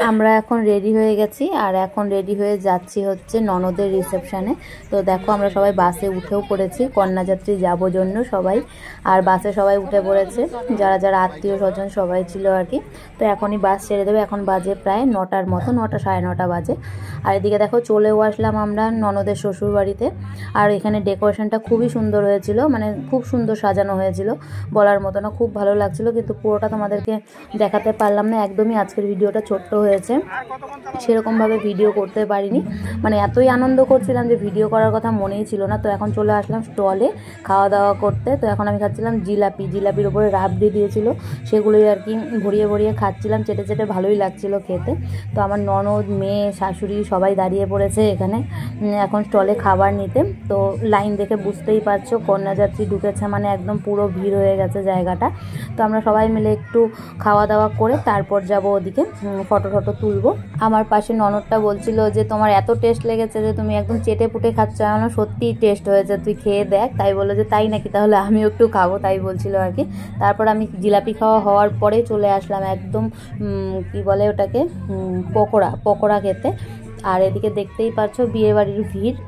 আমরা এখন রেডি হয়ে গেছি আর এখন রেডি হয়ে যাচ্ছি হচ্ছে ননদের রিসেপশানে। তো দেখো আমরা সবাই বাসে উঠেও পড়েছি, কন্যাযাত্রী যাবো জন্য সবাই। আর বাসে সবাই উঠে পড়েছে, যারা যারা আত্মীয় স্বজন সবাই ছিল আর কি। তো এখনই বাস ছেড়ে দেবে, এখন বাজে প্রায় 9টার মতো, 9টা সাড়ে 9টা বাজে। আর এদিকে দেখো চলেও আসলাম আমরা ননদের শ্বশুর বাড়িতে। আর এখানে ডেকোরেশনটা খুবই সুন্দর হয়েছিল, মানে খুব সুন্দর সাজানো হয়েছিল, বলার মতো না, খুব ভালো লাগছিল। কিন্তু পুরোটা তোমাদেরকে দেখাতে পারলাম না, একদমই আজকের ভিডিওটা ছোট্ট হয়েছে, সেরকমভাবে ভিডিও করতে পারিনি। মানে এতই আনন্দ করছিলাম যে ভিডিও করার কথা মনেই ছিল না। তো এখন চলে আসলাম স্টলে খাওয়া দাওয়া করতে। তো এখন আমি খাচ্ছিলাম জিলাপি, জিলাপির উপরে রাবড়ি দিয়েছিল, সেগুলোই আর কি ভরিয়ে ভরিয়ে খাচ্ছিলাম, চেটে চেটে ভালোই লাগছিল খেতে। তো আমার ননদ, মেয়ে, শাশুড়ি সবাই দাঁড়িয়ে পড়েছে এখানে এখন স্টলে খাবার নিতে। তো লাইন দেখে বুঝতেই পারছো, কন্যাযাত্রী ঢুকেছে মানে একদম পুরো ভিড় হয়ে গেছে জায়গাটা। তো আমরা সবাই মিলে একটু খাওয়া দাওয়া করে তারপর যাব ওদিকে, ফটো টটো তুলবো। আমার পাশে ননদটা বলছিল যে তোমার এত টেস্ট লেগেছে যে তুমি একদম চেটে পুটে খাচ্ছ। আমার সত্যিই টেস্ট হয়েছে, তুই খেয়ে দেখ। তাই বললো যে তাই নাকি, তাহলে আমিও একটু খাবো, তাই বলছিল আর কি। তারপর আমি জিলাপি খাওয়া হওয়ার পরে চলে আসলাম একদম কি বলে ওটাকে, পকোড়া খেতে। আর এদিকে দেখতেই পাচ্ছ বিয়ে বাড়ির ভিড়।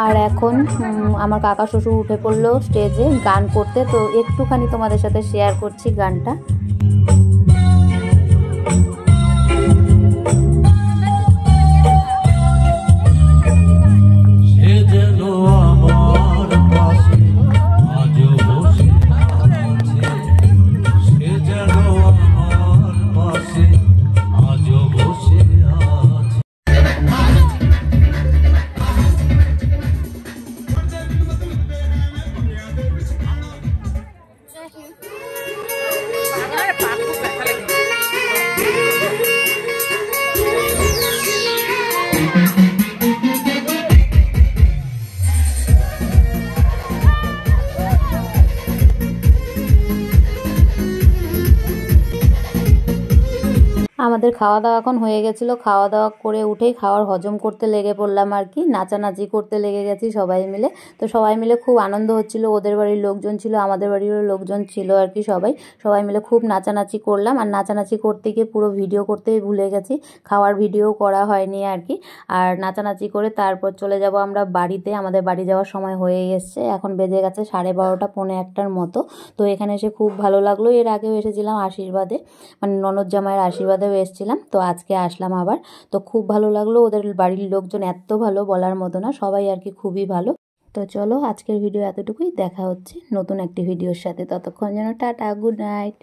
আর এখন আমার কাকা শ্বশুর উঠে পড়লো স্টেজে গান করতে। তো একটুখানি তোমাদের সাথে শেয়ার করছি গানটা। আমাদের খাওয়া দাওয়া এখন হয়ে গেছিলো, খাওয়া দাওয়া করে উঠেই খাওয়ার হজম করতে লেগে পড়লাম আর কি, নাচানাচি করতে লেগে গেছি সবাই মিলে। তো সবাই মিলে খুব আনন্দ হচ্ছিল, ওদের বাড়ির লোকজন ছিল, আমাদের বাড়িরও লোকজন ছিল আর কি। সবাই মিলে খুব নাচানাচি করলাম। আর নাচানাচি করতে গিয়ে পুরো ভিডিও করতেই ভুলে গেছি, খাওয়ার ভিডিও করা হয়নি আর কি। আর নাচানাচি করে তারপর চলে যাব আমরা বাড়িতে। আমাদের বাড়ি যাওয়ার সময় হয়ে এসছে, এখন বেজে গেছে 12:30 পৌনে 1টার মতো। তো এখানে এসে খুব ভালো লাগলো। এর আগেও এসেছিলাম আশীর্বাদে, মানে ননদ জামাইয়ের আশীর্বাদেও এসেছিলাম, তো আজকে আসলাম আবার। তো খুব ভালো লাগলো, ওদের বাড়ির লোকজন এত ভালো বলার মতো না, সবাই আর কি খুবই ভালো। তো চলো আজকের ভিডিও এতটুকুই, দেখা হচ্ছে নতুন একটি ভিডিওর সাথে। ততক্ষণ যেন টাটা, গুড নাইট।